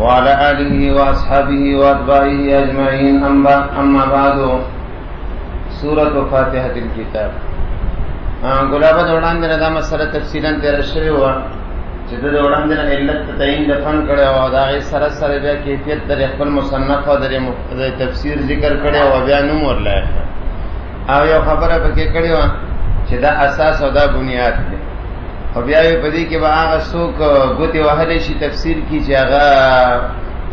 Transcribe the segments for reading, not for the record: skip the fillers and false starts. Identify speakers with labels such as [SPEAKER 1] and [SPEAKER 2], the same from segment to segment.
[SPEAKER 1] وعلى آله وأصحابه وأتباعه أجمعين أما بعد سورة فاتحة الكتاب غلابه دوڑان دنه دا مسله تفصیلا تیر شوی و چې د دوڑان دنه علت تعین دفن کړي او دا غي سره سره بیا کیفیت د خپل مصنف او د تفسیر ذکر کړي او بیا نوم ورلای او یو خبره پکې کړي و چې دا اساس او دا بنیاد دی او بیا په دې کې به هغه څوک ګوتې وهلی شي تفسیر کی چې هغه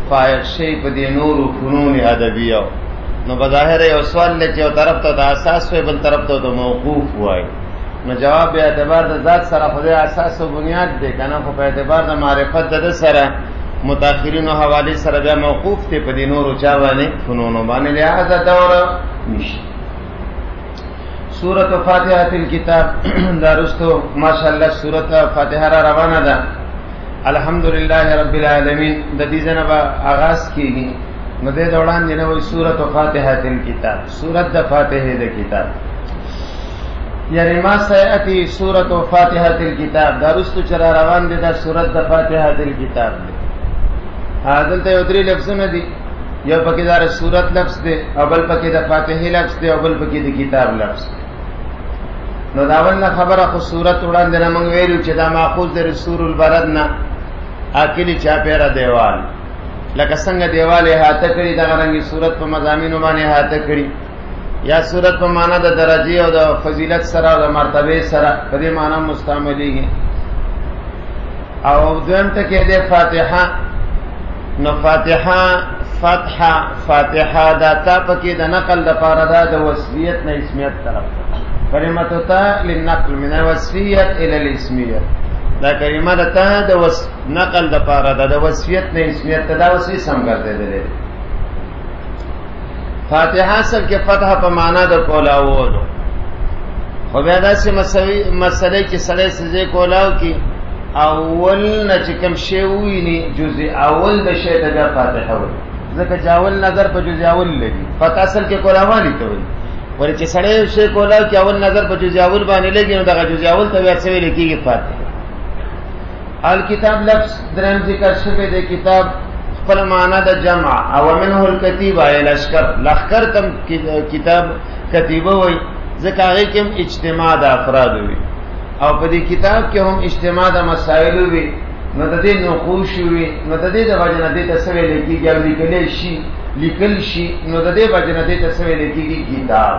[SPEAKER 1] فائق شي په دې نور فنون ادبیه نو بظاهر یو سوال لکه یو طرف ته د اساس وي بل طرف ته د موقوف وای نو جواب به اعتبار د ذات سره خو د اساس او بنیاد دی کنه خو په اعتبار د معرفت د سره متأخرین او حوالی سره بیا موقوف ته په دې نور چا باندې فنون باندې لہذا دور نشي سورۃ فاتحه الکتاب درستو ماشاءالله سورۃ فاتحه را روانه ده الحمدلله رب العالمین د دې جنب آغاز کیږي نو دې دوران جنو سورۃ فاتحه الکتاب سورۃ د فاتحه د کتاب یعنی ما سیاتی سورۃ فاتحه الکتاب درستو چر روان دي د سورۃ د فاتحه الکتاب حاصل ته یو درې لفظونه دي یو پکې دار سورۃ لفظ دی او بل پکې د فاتحه لفظ دی او بل پکې د کتاب لفظ نو داول نه خبره خو سورۃ وړاندې نه مونږ ویلو چې دا ماخوذ د رسول البلد نه اکلی چا پیرا دیوال لکه څنګه دیواله هاته کړی دا غرنګي سورۃ په مضامینو باندې هاته کړی یا سورۃ په معنا د درجه او د فضیلت سره او د مرتبه سره په دې معنا مستعمليږي او دویم ته کې د فاتحه نو فاتحه فتحه فاتحه دا تا پکې د نقل د پاره د وصفیت نه اسمیت طرف کلمه تا للنقل من الوصفیت الى الاسمیت دا کلمه تا د نقل د پاره د وصفیت نه اسمیت دا وصفی سم ګرځیدلې فاتحه اصل کې فتح په معنا د کولاولو خو بیا داسې مسلې چې سړی سزې کولاو کې اول نه چې کوم شی ویني جزء اول د شی ته بیا فاتحه وایي ځکه چې اول نظر په جزء اول لګي فتح اصل کې کولاوالي ته وایي ورته چې سړی شی کولاو کې اول نظر په جزء اول باندې لګي نو دغه جزء اول ته بیا څه ویل کېږي فاتحه الکتاب لفظ درم ذکر شوی د کتاب خپل معنا د جمع او منه الکتیبه الاشکر لخر تم کتاب کتیبه وای ځکه هغه کې اجتماع د افراد وي او په دې کتاب کې هم اجتماع د مسائل وي نو د دې نقوش وي نو د دې د وجنه د تسویل کېږي او لیکل شي نو د دې وجنه د تسویل کېږي کتاب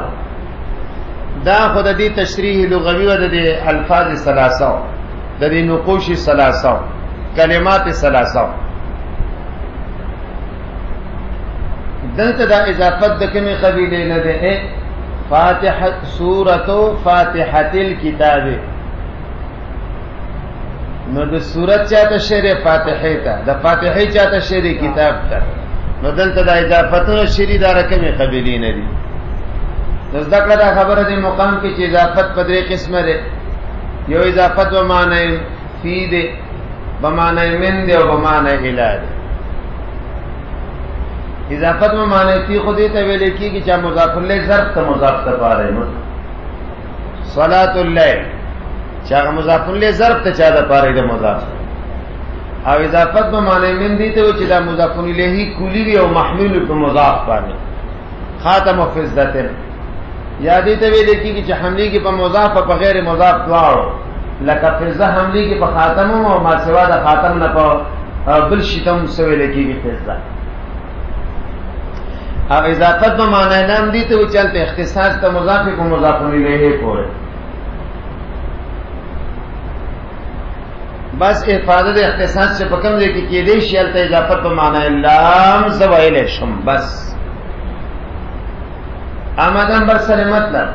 [SPEAKER 1] دا خود دې تشریح لغوي و د الفاظ ثلاثه د دې نقوش ثلاثه کلمات ثلاثه دلته دا اضافت د کومې قبیله نه ده فاتحه سورۃ فاتحه الکتاب نو د سورۃ چاته شری فاتحه ته د فاتحه چاته شری کتاب ته نو دلته دا اضافتونه شری دار کومې قبیله نه دي ذکر دا خبره د مقام کې چې اضافت په درې قسمه ده یو اضافت و معنی فی ده و معنی من ده و معنی الی ده اضافت و معنی فی خود ته ویل کیږي چې مضاف الیه ظرف ته مضاف ته پاره نو صلات الليل چې هغه مضاف الیه ظرف ته چا ده پاره ده مضاف او اضافت و معنی من دي ته چې دا مضاف الیه کلی وی او محمول په مضاف باندې خاتم فزدته یا دې ته ویل کیږي چې حمله کې په مضاف او په غیر مضاف دواړو لکه فزه حمله کې په خاتم او ما سوا د خاتم نه په بل شتم سویل کیږي فزه او اضافت به معنی نام دي ته چلته اختصاص ته مضاف کو مضاف الیه پورې بس افاده د اختصاص چې په کوم ځای کې کېدې شي الته اضافت به معنی لام زوایل شم بس آمدن بر سره مطلب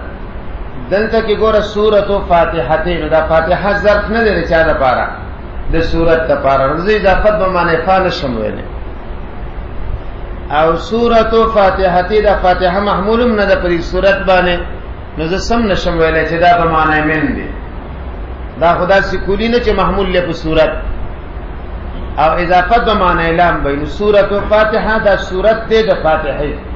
[SPEAKER 1] دلته کې ګوره سورۃ فاتحه نو دا فاتحه ظرف نه لري چا د پاره د سورۃ د پاره رضی اضافت به معنی فعل شم ویل او سورۃ فاتحه دا فاتحه محمول نه د پری سورۃ باندې نو زسم نشم ویل چې دا په معنی من دي دا خدا سکولی نه چې محمول له په سورۃ او اضافت به معنی لام بین سورۃ فاتحه دا سورۃ د فاتحه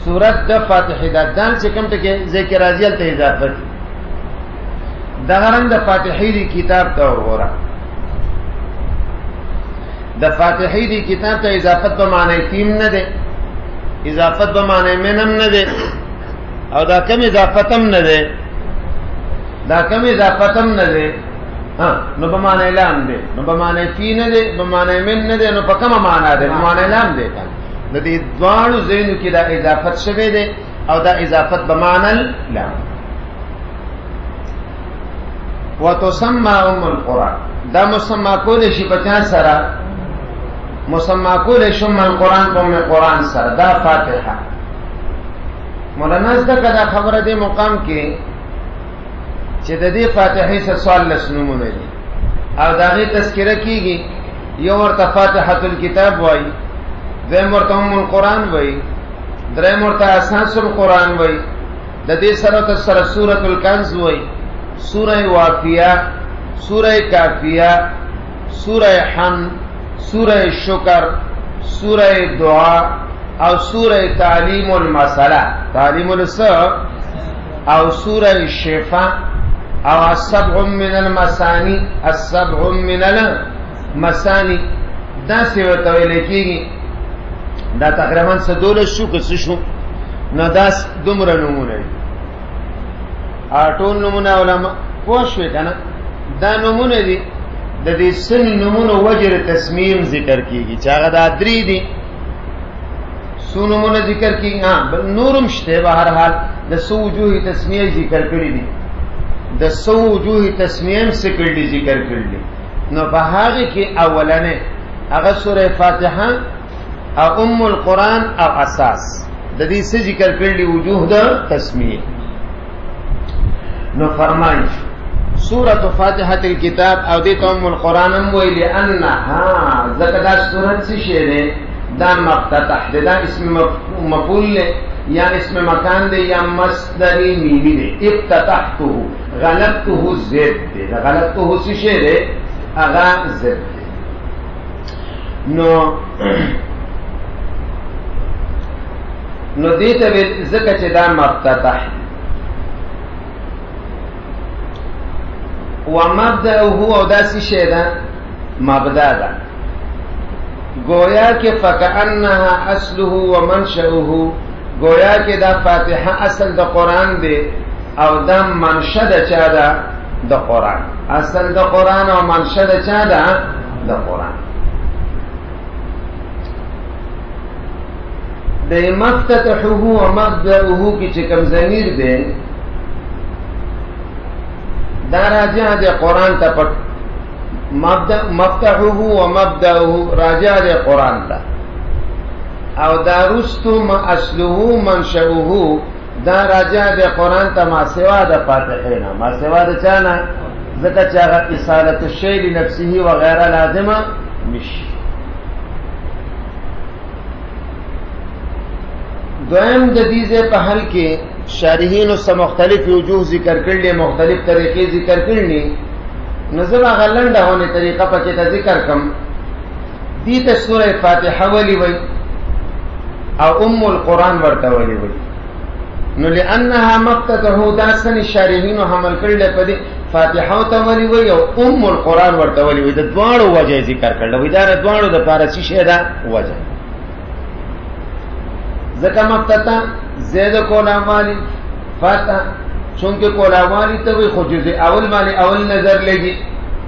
[SPEAKER 1] سورۃ د فاتحه دا دال چې کوم ته کې ذکر راځي ته اضافت دا غرنګ د فاتحه دی کتاب ته وره د فاتحې دی کتاب ته اضافت په معنی فیم نه ده، اضافت په معنی منم نه ده، او دا کم اضافتم نه ده، دا کم اضافتم نه ده، نو په معنی لام ده، نو په معنی فی نه ده، په معنی من نه ده، نو په کومه معنا ده؟ په معنی لام ده. د دې دواړو ځینو کې دا اضافت شوه ده، او دا اضافت په معنی لام. وتسمى القرآن، دا مسمى کول شي په چا سره؟ مسمى کول شي القرآن په قرآن سره. دا فاتحه مولانا زده دا خبره دې مقام کې چې د دې فاتحې سره سوال لسنمونه دي او داغه تذکرہ کیږي. یو ورته فاتحه الکتاب وای، دویم ورته القرآن وای، دریم ورته اساس القرآن وای، د دې سره سورۃ الکنز وای، سورہ وافیہ، سورہ کافیہ، سورہ حمد، سورہ شکر، سورہ دعا او سورہ تعلیم المسئلہ، تعلیم السر، او سورہ شفا، او السبع من المثانی، السبع من المثانی. دا سیوه تویل کیږي. دا تقریبا سدول شو که شو نو دا دومره نمونه دي. ټول نمونه علماء پوه شوې که نه؟ دا نمونه دي. د دې سن نمونه وجر تسمیم ذکر کیږي چې هغه دا درې دي. څو نمونه ذکر کیږي؟ بل نورم شته. به هر حال د څو وجوه تسمیه ذکر کړي دي، د څو وجوه تسمیه هم ذکر کړي دي. نو په هغه کې اولنې هغه سوره فاتحه او القرآن او اساس د دې څه ذکر کړي وجوه د تسمیه. نو فرمایي سورۃ فاتحه الكتاب او دې ته القرآن هم ویل انها ذکر دا سورۃ څه شی ده؟ دا مفتتح ده، دا اسم مفعول یا اسم مکان ده یا مصدر میمی ده. افتتحته، غلبته زد ده، غلبته څه شی ده؟ اغا زد ده. نو دې ته ذکر چې دا مفتتح ومبدأه او داسې شی ده مبدأ ده. گویا کہ فکأنها اصله ومنشأه، گویا کہ دا فاتحه اصل د قرآن دی او دا منشأ د چا ده؟ د قرآن. اصل د قرآن او منشأ د چا ده؟ د قرآن. د مفتتحه ومبدأه کی چې کوم ضمیر دی دا راجع د قرآن ته پټ. مفتحه و مبدأه راجع د قرآن ته، او دا رستو ما اصله منشأه دا راجع د قرآن ته ما سوا د فاتحه نه، ما سوا د چا نه؟ ځکه چې هغه اصالت الشیء لنفسه وغیره لازمه نشي. دویم د دې په حل کې شارحینو سره مختلف وجوه ذکر کړل، مختلف طریقې ذکر کړلې. نظر غلنده هونه طریقه پکې ته ذکر کم. دې ته سوره فاتحه ولي وای او القرآن ورته ولي وای؟ نو لانها مفتتح دا سن شارحینو حمل کړل په دې فاتحه ته ولي وای او القرآن ورته ولي وای. د دواړو وجه ذکر کړل. وای دا دواړو د فارسی شه دا وجه. ذکر مفتتح زید کولاوالی فاتح چونکہ کولاوالی تو وی خود جزء اول معنی اول نظر لگی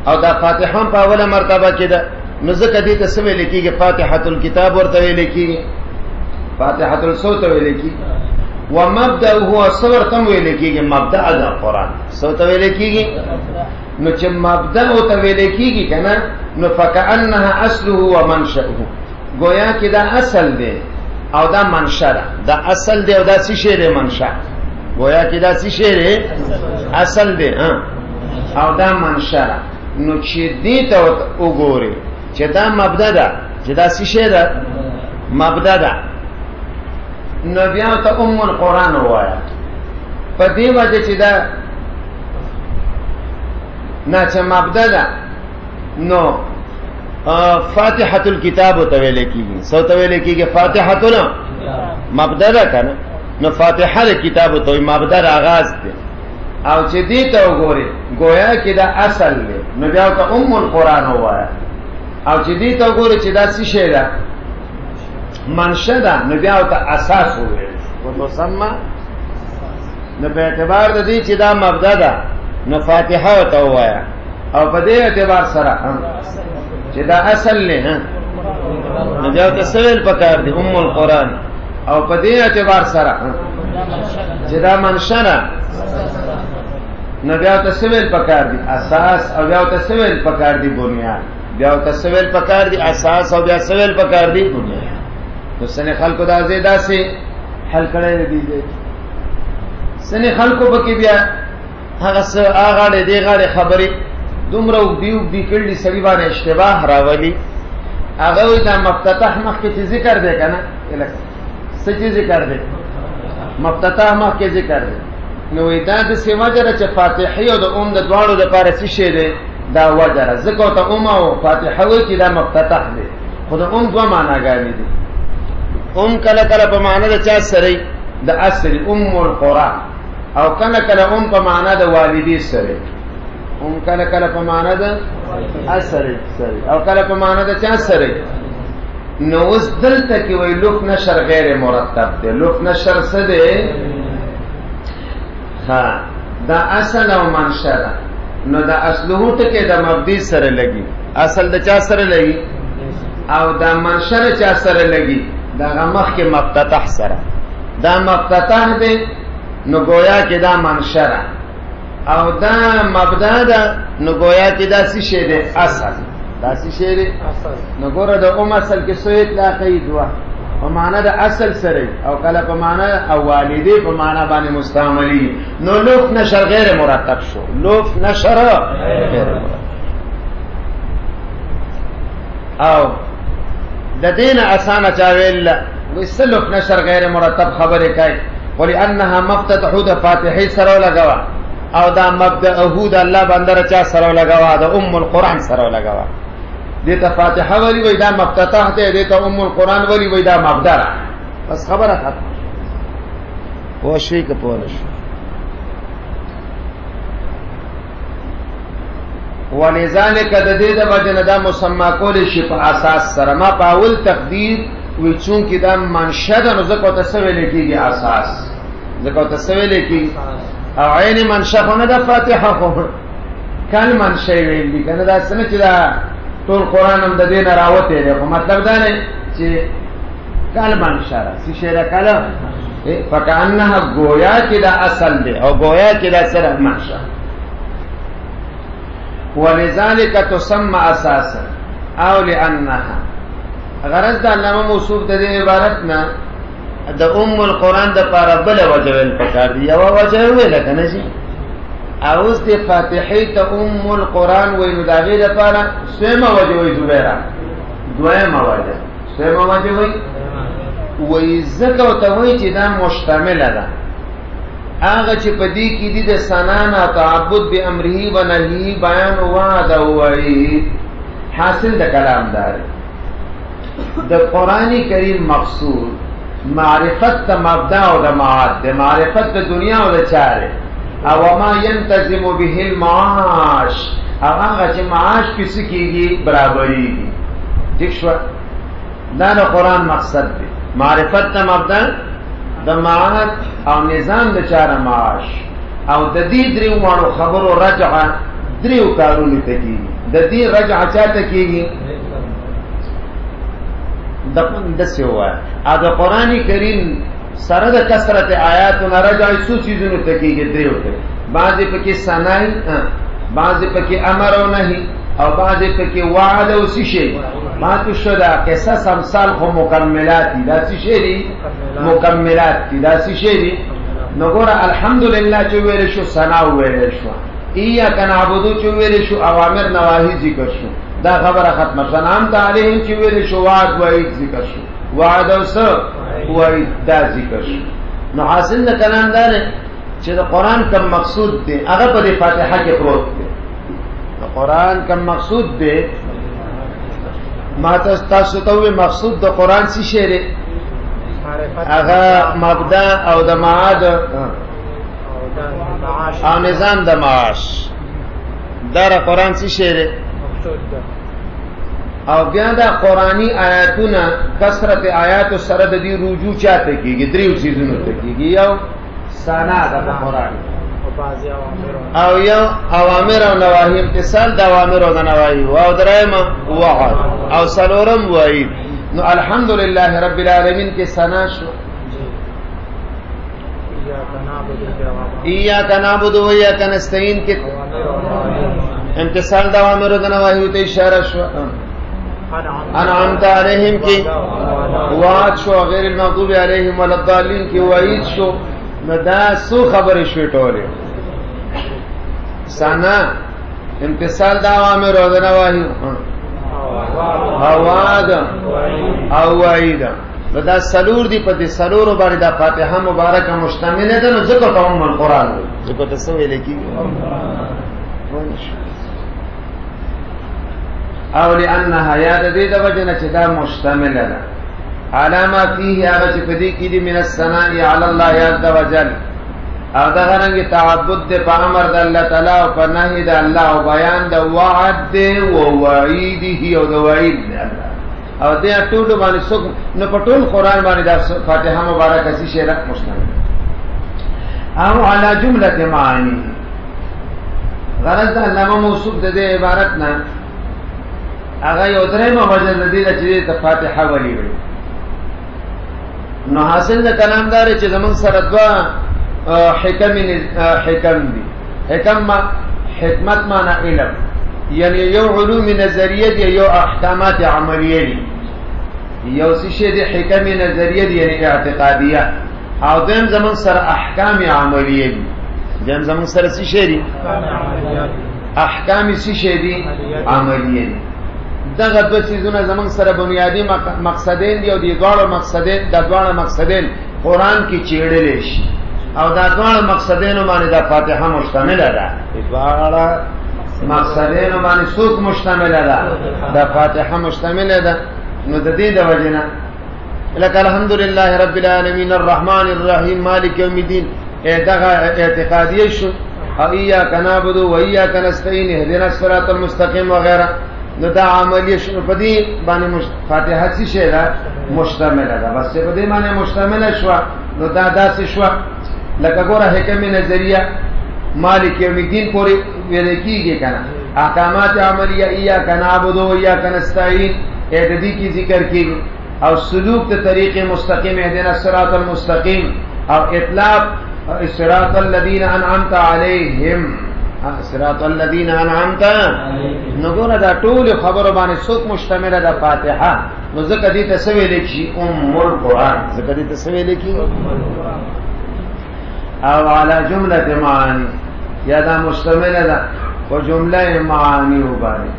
[SPEAKER 1] او دا فاتحہ په اوله مرتبه کې ده. نو ذکر دې ته سمې لیکيږي فاتحه الكتاب ورته لیکيږي، فاتحه الصوت لیکيږي. ومبدأ هو صور تم لیکيږي مبدأ د قرآن صوت لیکيږي. نو چې مبدأ او ته لیکيږي کنه نو فكأنها اصله ومنشأه، گویا کې دا اصل دی او دا منشأ ده. دا اصل دی او دا څه شی دی؟ منشأ. گویا کې دا څه شی دی؟ اصل دی او دا منشأ ده. نو چې دې ته وګوري چې دا مبدا ده، چې دا څه شی ده؟ مبدا ده. نو بیا ته القرآن وایا. په دې وجه چې دا نه چې مبدا ده نو فاتحه الكتاب ته ویل کیږي. سو ته ویل کیږي فاتحه مبدا ده کنه. نو فاتحه الكتاب ته مبدا آغاز ده. او چې دې ته وګوري گویا کې دا اصل دی. نو بیا ته القرآن وایا. او چې دې ته وګوري چې دا څه شی ده منشأ ده، نو بیا ورته اساس وویل شو. تسمى نو په اعتبار د دې چې دا مبدا ده نو فاتحه ورته ووایه، او په دې اعتبار سره چې دا اصل نه نو بیا ورته سویل پکار دي ام القرآن، او په دې اعتبار سره چې دا منشأ ده نو بیا ورته سویل پکار دي اساس، او بیا ورته سویل پکار دي بنیاد، بیا ورته سویل پکار دي اساس، او بیا سویل پکار دي بنیاد. نو سنه خلکو دا زیاده سي حل کړی دی دې سنه خلکو پکې بیا هغه هغه دې غاړه خبرې دومره وبدي کړي سړي باندې اشتباه راولي. هغه دا مفتتح مخکې چې ذکر دی کنه الکه څه ذکر دی مفتتح مخکې ذکر دی، نو دا د سیماجره چې فاتحه او د د دواړو د پاره څه شی دی دا وجره ذکر ته او فاتحه وی چې دا مفتتح دی، خو د دوه معناګانې دي. کله کله په معنا د چا سره د اصل القرآن، او کله کله په معنا د والدی سره، کله کله په معنا د اصل سره، او کله په معنا د چا سره. نو اوس دلته کې وی لوف نشر غیر مرتب دی. لوف نشر څه دی؟ ها دا اصل او منشأ ده، نو دا اصله ټکی د مبدی سره لګي، اصل د چا سره لګي، او دا منشأ د چا سره لګي، دا مخ کې مفتتح سره. دا مفتتح دی نو گویا کې دا منشأ ده، او دا مبدا ده نو گویا کې دا څه شی دی اصل، دا څه شی دی اصل. نو ګوره د اصل کې څو اطلاقي دوه په معنا د اصل سره، او کله په معنا او والدی په معنا باندې مستعملي. نو لوف نشر غیر مرتب شو، لوف نشر غیر مرتب. او د دین اسانه چاویل وسلوف نشر غیر مرتب خبره کوي، ولانها مفتتحو د فاتحه سره لګوا، او دا مبدأه د الله بندر چا سره لګوا، د القرآن سره لګوا. دیتا فاتحه ولی وی دا مفتتح ته، دیتا القرآن ولی وی دا مبدأ. بس خبره ختم. پوښی که پوښ ولذالک د دې د وجنه دا مسما کول شي په اساس سره. ما په اول تقدیر وی چون کې دا منشأ ده، نو ځکه تسویل کېږي اساس، ځکه تسویل کېږي او عین منشأ خو نه د فاتحه خو کله منشأ ویل دي کنه. دا څنګه چې دا ټول قرآن هم د دې نه راوته دی، خو مطلب دا نه چې کله منشأ را څه شی را کله فکأنها گویا کې دا اصل دی، او گویا کې دا سره منشأ. ولذلك تسمى اساسا او لانها غرض د علامه موصوف د دې عبارت نه د القرآن د پاره بل وجه ویل پکار دی، یو وجه ویل کنه شي. اوس د فاتحه ته القرآن وینو دا غیر لپاره سمه وجه وی زبیره، دویمه وجه سمه وجه وی زکه ته وی چې دا مشتمل ده هغه چې په دې کې دي د سنانا تعبد به امره و نهی بیان او وعده وی حاصل د کلام دار د قرآن کریم مقصود معرفت د مبدا او د معاد، د معرفت د دنیا او د چاره، او ما ينتظم به المعاش، هغه چې معاش پس کېږي برابرۍ دي. ٹھیک شو؟ دا د قرآن مقصد دی، معرفت د مبدا د معاد او نظام د چاره معاش، او د دې دریو مانو خبرو رجعه دریو کارونه ته کېږي. د دې رجعه چاته کېږي د سیوا ا د قرآن کریم سره د کثرت آیاتونه رجعه څو چیزونو ته کېږي دریو ته. بعضې پکې ثنائی، بعضې پکې امر او نهي، او بعضې پکې وعده او څه شی ماتو شو. دا قصص امثال خو مکملات دي، دا څه شی دي مکملات دي، دا څه شی دي. نو ګوره الحمدلله چې ویل شو ثنا ویل شو، ایاک نعبدو چې ویل شو اوامر نواهی ذکر شو، دا خبره ختمه شو. انعمت علیهم چې ویل شو وعد وعید ذکر شو، وعد او څه وعید دا ذکر شو. نو حاصل د کلام دا دی چې د قرآن کوم مقصود دی هغه په فاتحه کې پروت دی. د قرآن کوم مقصود دی ما تاسو ته وی مقصود د قرآن څه شی دی؟ هغه مبدا او د معاد او نظام د معاش. دا قرآن څه شی دی؟ او بیا دا قرآنی آیاتونه کثرت آیات سره د دې رجوع چاته کیږي دریو سيزونو ته کیږي یو ثنا د قرآن او یو اوامر او نواهی امتثال د اوامر او نواهی او دریم وعد او سلورم وعید نو الحمدلله رب العالمین کې ثنا شو ایاک نعبد و ایاک نستعین کې امتثال د اوامر او نواهی ته اشاره شو انعمت علیہم کی وعد شو غیر المغضوب علیہم ولا الضالین کی وعید شو دا سو خبر شوی ټوله ثنا امتثال د اوامر او نواهی او وعد او وعید دا سلور دی په دې سلور باندې د فاتحه مبارکه مشتمل ده نو ذکر کوم القرآن ذکر تسویل کی او لانها یاد دې د وجنه چې دا مشتمل ده علامه فيه هغه چې پدې کې دي من الثناء علی الله عز وجل او دا غرنګ تعبد دې په امر د الله تعالی او په نهي د الله او بیان د وعد او وعیده او د وعید الله او دې ټول باندې څوک نو په ټول قران باندې د فاتحه مبارکه شي شعر مشتمل او علی جمله معانی غرض د علامه موصوف د دې عبارت نه هغه یو درېمه وجه د دې چې د فاتحه ولي وي نو حاصل د کلام دار چې زمون سره دوا حکم دي حکم حکمت معنا علم یعنی یو علوم نظریه دي یو احکامات عملیه دي یو څه دي حکم نظریه دي یعنی اعتقادیه او دیم زمون سره احکام عملیه دي دیم زمون سره څه دي احکام څه دي عملیه دي دغه د سيزونه زمون سره بنیادی مقصدین دی او دی غاړه مقصدین د دوه مقصدین قران کې چیړلې شي او دا دوه مقصدین باندې د فاتحه مشتمل ده دوه مقصدین باندې څوک مشتمل ده د فاتحه مشتمل ده نو د دې د وجنه لك الحمدلله رب العالمین الرحمن الرحیم مالک یوم الدین دغه اعتقادیه شو او ایاک نعبد و ایاک نستعین اهدنا الصراط المستقیم وغیرہ نو دا عملی شنو پدی باندې فاتحه څه شی ده مشتمل ده بس په دې باندې مشتمل شو نو دا داسې شو لکه ګوره حکم نظریه مالک یوم الدین پورې ویل کیږي کنه احکامات عملیه ایاک نعبد و ایاک نستعین دې کی ذکر کیږي او سلوک ته طریق مستقیم اهدنا الصراط المستقیم او اطلاق صراط الذين انعمت عليهم صراط الذين انعمت نګور دا ټول خبره باندې څوک مشتمل ده فاتحه نو ځکه دې تسویل کی القرآن ځکه دې تسویل کی او على جمله معانی یا دا مشتمل ده او جمله معانی وباره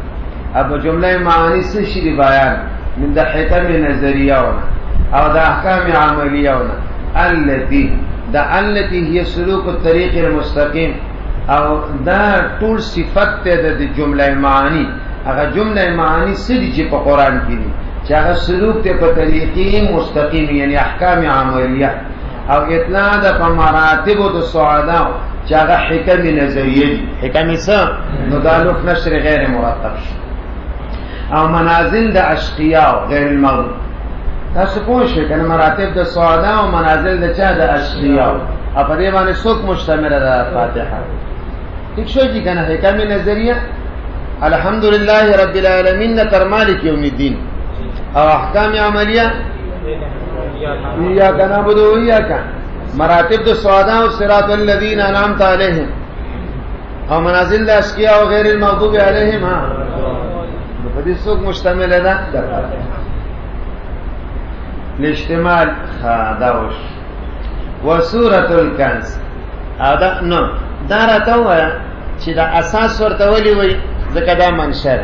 [SPEAKER 1] اب جمله معانی څه شی بیان من د حکم نظریه او د احکام عملیه التي هي سلوك الطريق المستقيم او دا ټول صفت ته د جمله معانی هغه جمله معانی سړي چې په قران کې دي چې هغه سلوک ته په طریقې مستقیم یعنی احکام عملیه او اطلاع د مراتب د سعاده چې هغه حکم نظریه دي حکم څه نو د الف نشر غیر مرتب او منازل د اشقیاء غیر المغضوب تاسو پوه شئ کنه مراتب د سعاده او منازل د چا د اشقیاء په دې باندې څوک مشتمل ده فاتحه ٹھیک شو جی کنا حکم نظریہ الحمدللہ رب العالمین تر مالک یوم الدین او احکام عملیہ ایاک نعبد و ایاک مراتب د سعاده او صراط الذین انعمت علیہم او منازل د اشقیاء او غیر المغضوب علیہم په دې څوک مشتمل ده الاجتماع داوش وسورة الكنز ادا نو دا راته وای چې دا اساس ورته ولي وای ځکه دا منشأ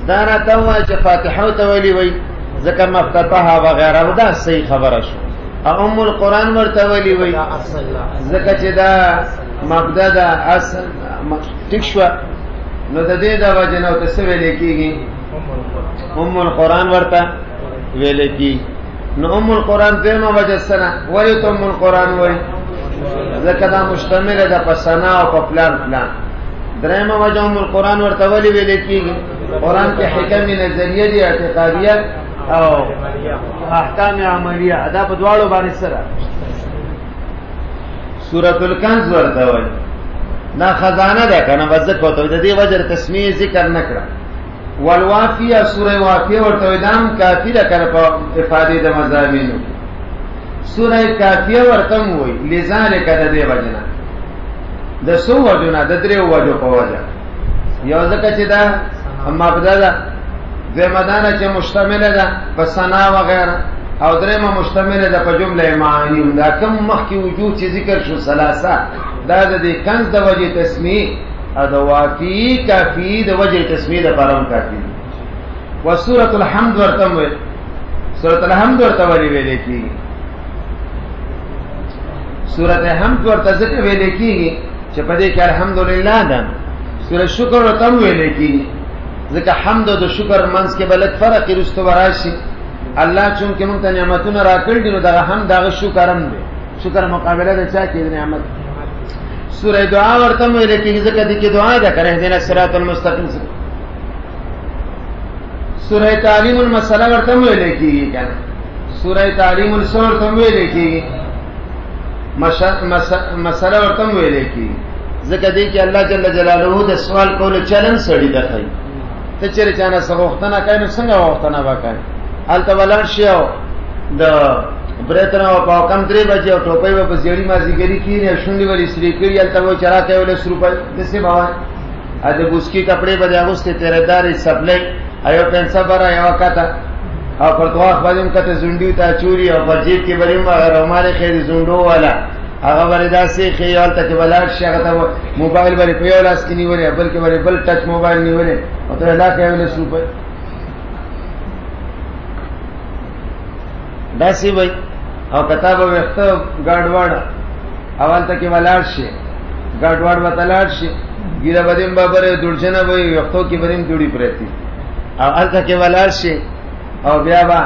[SPEAKER 1] دا راته وای چې فاتحه ته ولي وای ځکه مفتتحه وغیرہ دا صحیح خبره شو ام القرآن ورته ولي وای ځکه چې دا مبدا دا اصل ټیک شو نو د دې دا وجه نو څه ویل کېږي ام القرآن ورته ویل کېږي نو ام القرآن دیمه وجه سره ولی ته ام القرآن وای ځکه دا مشتمل ده په ثنا او په پلان پلان درېمه وجه ام القرآن ورته ولی ویل کېږي قرآن کې حکم نظریه دي اعتقادیه او احکام عملیه دا په دواړو باندې سره سورۃ الکنز ورته وایي نا خزانه ده کنه وځکه ته د دې وجه تسمیه ذکر نکړه والوافیه سورہ وافیه ورته دام کافی ده کنه په افاده د مضامینو سورہ کافیه ورته وایي لذالک د دې وجنه د سو وجنه د درې وجو په وجه یو ځکه چې دا مبدا ده زمدانه چې مشتمله ده په ثنا وغیرہ او درېمه مشتمله ده په جمله معانی دا کوم مخکې وجود چې ذکر شو ثلاثه دا د دې کنز د وجه تسمیه او د وافی کافی د وجه تسمیه د پرم کافی و سورۃ الحمد ورته وي سورۃ الحمد ورته ویل کیږي سورۃ الحمد ورته ذکر ویل کیږي چې په دې کې الحمدلله ده سورۃ شکر ورته ویل کیږي ځکه حمد او د شکر منځ کې بلک فرق رستو وراشي الله چون کې مونږ ته نعمتونه راکړي نو دا هم دا شکر هم دی شکر مقابله ده چا کې نعمت سورہ دعا ورته ویل کېږي ځکه دې کې دعا ده کړه اهدنا الصراط المستقیم سورہ تعلیم المسألہ ورته ویل کېږي کنه سورہ تعلیم السور ورته ویل کېږي مسألہ ورته ویل کېږي ځکه دې کې الله جل جلاله د سوال کولو چلن سړی ده کوي ته چیرې چانه سغوختنه کوي نو څنګه وختنه وکړي الته ولر شیو د برتنه او په کم 3 بجې او ټوپۍ په زیړی مازیګری کې نه شونډې ولې سری کړی الته و چرا کوي ولې سروپه دسه بابا ا دې بوسکی کپڑے بده اغوسته تیرهداري سپلای ایو پنسا برا یو کاته او پر دواخ باندې کته زونډي تا چوری او په جیب کې بریم او ماره خیر زونډو والا هغه وردا سي خیال ته ولر شي هغه موبایل باندې په یو لاس کې نیولې بلکې بل ټچ موبایل نیولې او ته لا کوي ولې سروپه داسې وای او کتاب وخته ګاډوړ اول ته کې ولار شي ګاډوړ وتلار شي ګیره بدیم بابره دړجنه وای وختو کې بدیم جوړی پرتی او الته کې ولار شي او بیا با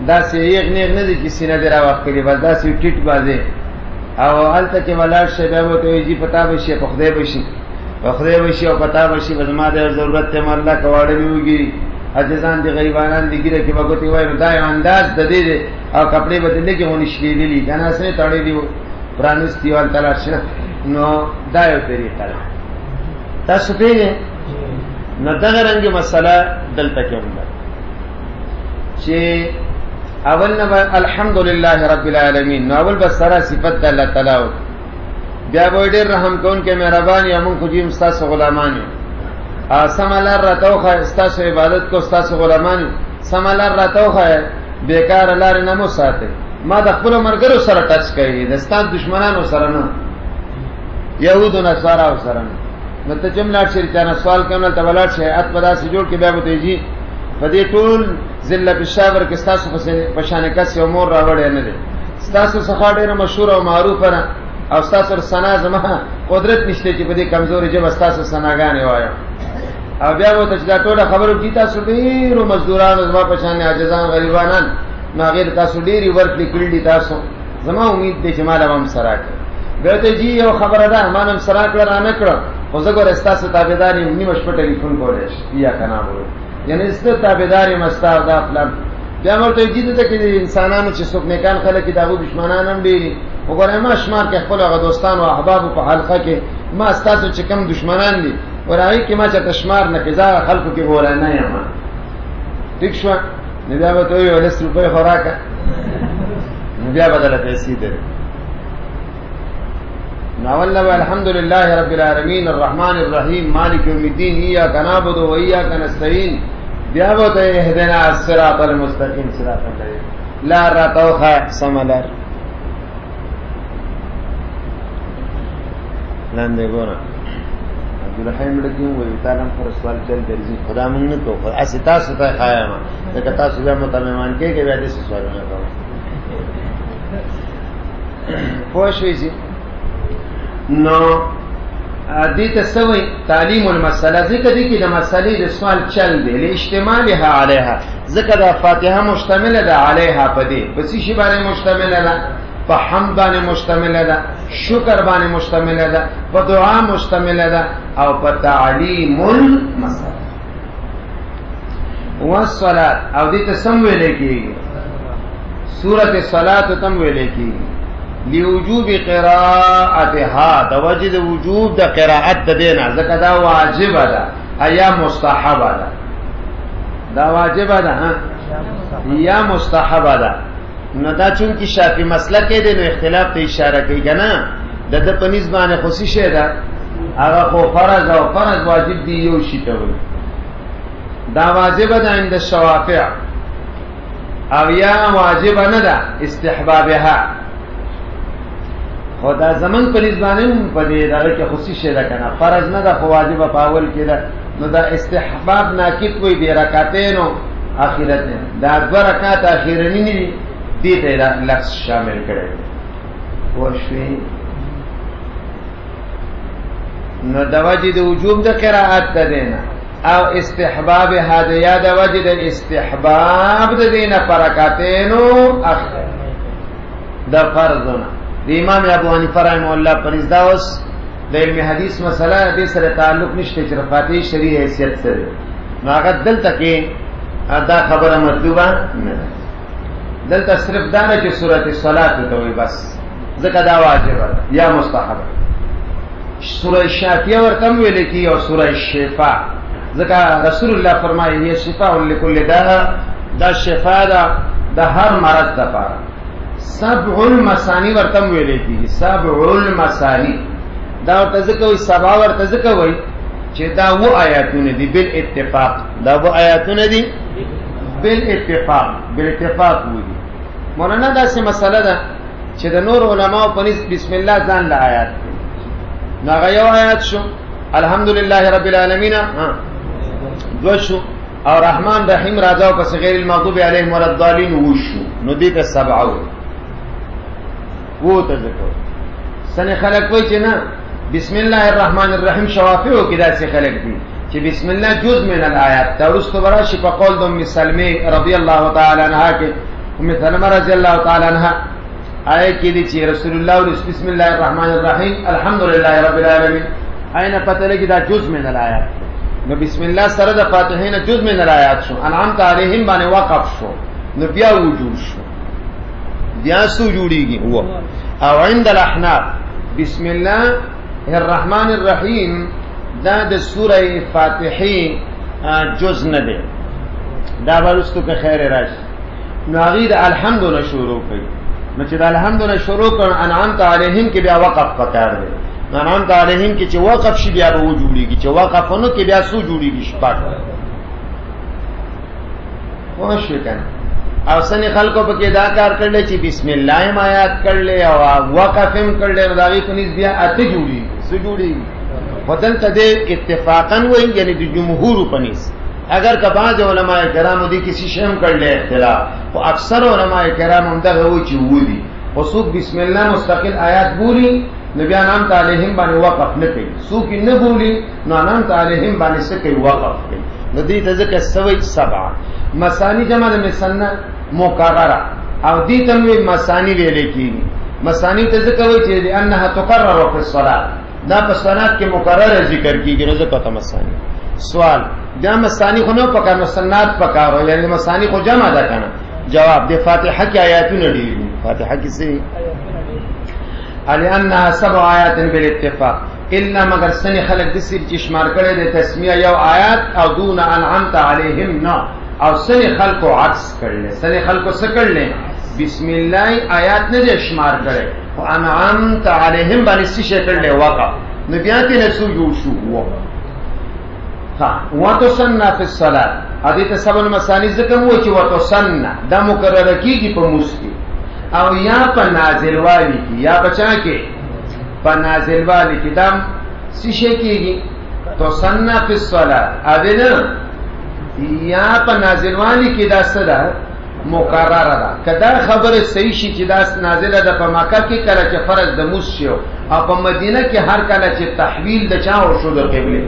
[SPEAKER 1] داسې یو نه دي چې سینه درا وخت کې بس داسې ټیټ بازه او الته کې ولار شي بیا وته یي پتا بشي په خدای بشي او پتا بشي بزما د ضرورت ته الله کواړې ویږي اجزان دي غریبانان دي ګره کې بغوتی وای نو دا انداز د دې او کپڑے بدلې کې ونی شلې دي کنه سره تړې دي پرانستی وال تلاش نو دا یو طریقه ده تاسو پیږئ نو دغه رنګه مسله دلته کې ونده چې اول نه الحمدلله رب العالمین نو اول بس سره صفت د الله تعالی بیا به ډېر رحم کون کې مهربان یا مونږ خو جیم تاسو غلامان یو سمالر راتوخه استاسو عبادت کو استاسو غلامان سمالر راتوخه بیکار لار نه مو ساته ما د خپل مرګرو سره ټچ کوي د ستاسو دشمنانو سره نه يهودو نصارا سره نه نو ته جمله شریکانه سوال کوي ته ولات شي ات پدا سي جوړ کې بیا وته جی په دې ټول ذل پېښور کې استاسو په شان کس یو مور راوړی نه دي استاسو څخه ډېر مشهور او معروف نه او استاسو سنا زما قدرت نشته چې په دې کمزوري جب استاسو سناګانې وایو او بیا وته چې دا ټوله خبرو کی تاسو ډیرو مزدورانو زما په شان عاجزان غریبانان نو غیر تاسو ډیری ورکړي کړي تاسو زما امید دې چې مال هم سره کړ به ته جی یو خبره ده مانم سره کړ را نه کړ خو زه ګور استاسو تابعداري نیمه شپه ټلیفون کولای یا کنه وره یعنی است تابعداري مستار دا خپل بیا ورته جی ته کې انسانانو چې څوک نیکان خلک دغه دشمنان هم ډیری وګوره ما شمار کې خپل هغه دوستان او احباب په حلقه کې ما استاسو چې کم دشمنان دي ورای کې ما چې تشمار نه کزا خلکو کې ګوره نه یم ټیک شو نه بیا به ته یو لس روپۍ خوراکه نو بیا بدله پیسې ده نو والله الحمدلله رب العالمین الرحمن الرحیم مالک یوم الدین ایاک نعبد و ایاک نستعین بیا به ته اهدنا الصراط المستقیم صراط الله لا راتوخه سملر لاندې ګوره عبدالرحیم لکه وایي تعالی پر سوال چل درځي خدا مونږ نه کوو اسه تاسو ته خایم دا تاسو بیا متممان کې بیا دې سوالونه کوم پوښوي نو دې ته سوي تعلیم المساله ذکر دي کې د مسالې د سوال چل دی لاجتماعها علیها ذکر د فاتحه مشتمله ده علیها پدې بس شي باندې مشتمله ده په حمد باندې مشتمله ده شکر باندې مشتمله ده په دعا مشتمله ده او په تعلیم المساله والصلاة او دې ته سم ویل کېږي سورۃ الصلاۃ تم ویل کېږي لوجوب قراءتها د وجد وجوب د قراءت د دینه ځکه دا واجب ده یا مستحب ده دا واجب ده یا مستحب ده نو دا چون کی شافعی مسلک دی نو اختلاف ته اشاره کوي کنه د پنځ باندې خوشی شه ده هغه خو فرض او فرض واجب دی یو شی ته وي دا واجب ده عند الشوافع او یا واجب نه ده استحبابها خدا زمن په نسبانه په دې دغه کې خوشی شه ده کنه فرض نه ده خو واجب په اول کې ده نو دا استحباب ناقص وي د رکعتینو اخرت دا دو رکعات اخیرنی نه دي ته لفظ شامل کړي ورشي نو د وجد وجوب د قراءت ته دینه او استحباب هدايا د وجد استحباب د دینه رکعتینو اخر د فرضونه د امام ابو حنیفه رحمه الله پرېزداوس د علم حدیث مسله د سره تعلق نشته چې رفاعي شریعه حیثیت سره نو هغه دلته کې دا خبره مطلوبه نه ده دلته صرف دا نه چې سورۃ الصلاۃ ته وي بس ځکه دا واجب ده یا مستحب سورۃ شافیه ورته ویل کی او سورۃ شفاء ځکه رسول الله فرمایي هي شفاء لكل داء دا شفاء ده د هر مرض لپاره سبع المثانی ورته ویل کی سبع المثانی دا ورته ځکه وي سبا ورته ځکه وي چې دا و آیاتونه دي بل اتفاق دا و آیاتونه دي بل اتفاق ودي مولانا دا سه مسله ده چې د نور علماء په نس بسم الله ځان له آیات ناغه یو آیات شو الحمدلله رب العالمین دو شو او رحمان رحیم راځو پس غیر المغضوب علیهم ولا الضالین وشو نو دې ته سبعو وو ته ذکر سن خلق وای چې نه بسم الله الرحمن الرحیم شوافیو کې داسې خلق دي چې بسم الله جزء من الآیات تورست براشي په قول د ام سلمہ رضی الله تعالی عنها کې ام سلمہ رضی الله تعالی عنها آیه کې دي چې رسول الله بسم الله الرحمن الرحیم الحمدلله رب العالمین اینه پته لګی دا جزء من الآیات نو بسم الله سره د فاتحه نه جزء من الآیات شو انعمت علیهم باندې وقف شو نو بیا وجود شو بیا سو جوړیږي هو او عند الاحناف بسم الله الرحمن الرحیم دا د سوره فاتحه جزء نه ده دا ورستو که خیر راشي نو غیر الحمدلله شروع کوي نو چې د الحمدلله شروع کړه انعمت علیهم کې بیا وقف پکار دی انعمت علیهم کې چې وقف شي بیا به جوړیږي چې وقفونو کې بیا سو جوړیږي شپږ واشه کنه او سنی خلکو په کې دا کار کړل چې بسم الله هم آیات کړل او وقف هم کړل داغي کنيز بیا اته جوړي سو جوړیږي بدل ته اتفاقا وایي یعنی د جمهور په نس اگر که بعض علماء کرام دي کسی شیم کړل اختلاف او اکثر علماء کرام هم دا وایي چې ودی وسوق بسم الله مستقل آیات بولی نبی نام تعالیهم باندې وقف نه کوي سوق نه بولی نو نام تعالیهم باندې څه کوي وقف کوي نو دې ته ځکه سوي سبع مسانی جمع د مسنه مکرره او دې ته مسانی ویل کیږي مسانی ته ځکه وایي چې انها تکرر فی الصلاه دا په صلات کې مکرره ذکر کیږي نو ځکه ته مسانی سوال دا مسانی خو نه پکار مسنات پکارو یعنی مسانی خو جمع ده کنه جواب د فاتحه کې آیاتونه دي فاتحه کې سي علی انها سبع آیات بالاتفاق الا مگر سن خلق د سر چې شمار کړي د تسمیه یو آیات او دون انعمت علیهم نا او سن خلقو عکس کړي سن خلقو څه کړي بسم الله آیات نه شمار کړي او انعمت علیهم باندې څه کړي وقف نبیات نه سو جوړ شو ها وتسنى فی الصلاه حدیث سبن مسانی ذکر وو چې وتسنى دا مکرره کیږي په مسکی او یا په نازل والی کی یا بچا کې په نازل والی کی دم سشه کیږي تو سنہ فی الصلاه اذن یا په نازل والی کی دا صدا مقرره ده کدا خبره صحیح شي چې دا نازله ده په مکه کې کله چې فرض د موس شو او په مدینه کې هر کله چې تحویل د چا او شو د قبله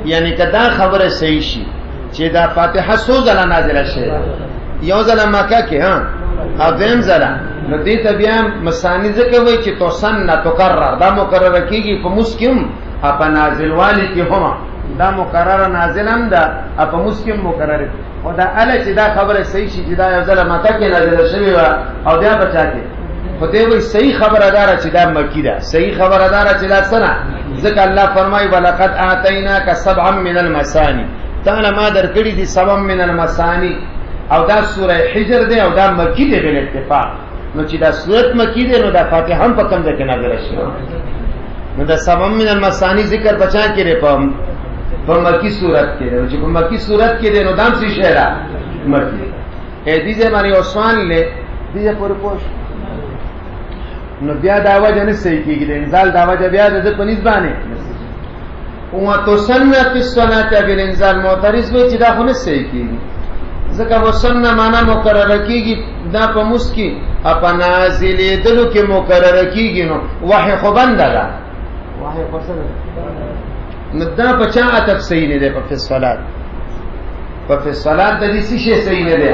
[SPEAKER 1] یعنی کدا خبره صحیح شي چې دا فاتحه سو ځله نازله شي یو ځله مکه کې ها او دیم ځله نو دې ته بیا مسانی ځکه وای چې توسن تکرر دا مکرره کیږي په مسکم په نازل والی کې هم دا مکرره نازل هم ده په مسکم مکرره خدا اله چې دا خبره صحیح شي چې دا یو ځل مکه کې نازله شوې و او بیا بچا کې خدای وایي صحیح خبره دار چې دا مکی ده صحیح خبره دار چې دا سنه ځکه الله فرمایي ولقد اعطیناک سبعا من المثانی تعالی ما درکړي دي سبعا من المثانی او دا سوره حجر ده او دا مکی ده بل اتفاق نو چې دا سورت مکی ده نو دا فاتحه هم په کوم ځای کې نازله شوه نو دا سبعا من المثانی ذکر بچا کې په مکی صورت کې ده چې په مکی صورت کې ده نو دام سي شهرا مکی اې دې ځمانه عثمان له دې پر پوش نو بیا دا وجه نه صحیح کېږي د انزال دا وجه بیا د پنځ باندې او تو سنت الصلاه بالانزال معترض وي چې دا خو نه صحیح کېږي ځکه وسنه معنا مقرره کېږي دا په مسکی اپ نازلې دلو کې مقرره کېږي نو وحي خو بنده ده وحي خو څه نو دا په چا عطف صحیح نه ده په الصلاه په الصلاه د دې شي صحیح نه ده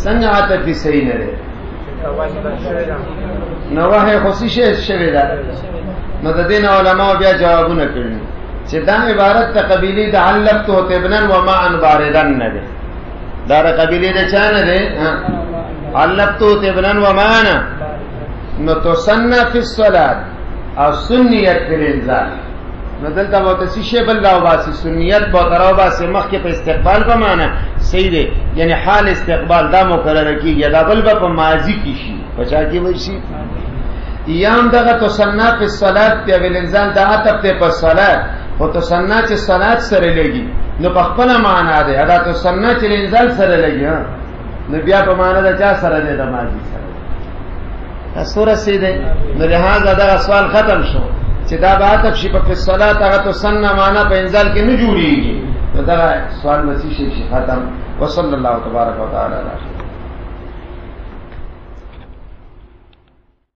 [SPEAKER 1] څنګه عطف صحیح نه ده نو وحی خصوصی شوی ده نو د دین علماء بیا جوابونه کړي چې دا عبارت ته قبیله د علقت او تبنن و ما ان باردن نه ده دا قبیله د چا نه ده علقت او تبنن و ما انا نو تسنى فی الصلاه او سنیت فی الانزال نو دلته وته شی بل لا واسي سنیت به تراو باسه مخ کې په استقبال به معنا صحیح ده یعنی حال استقبال دا مقرره کیږي دا بل په ماضی کې شي بچا کې وای شي یام دغه تسنى فی الصلاه ته ول انزال دا عطف ته په صلات او تسنى چې صلات سره لګي نو په خپل معنا ده ادا تسنى چې انزال سره لګي نو بیا په معنا ده چا سره ده د ماضی سره سوره سیده نو لہذا دا سوال ختم شو چې دا عطف شي په صلات هغه تسنى معنا په انزال کې نه جوړیږي نو دا سوال مسیح شي ختم وصلی الله تبارک وتعالى علیه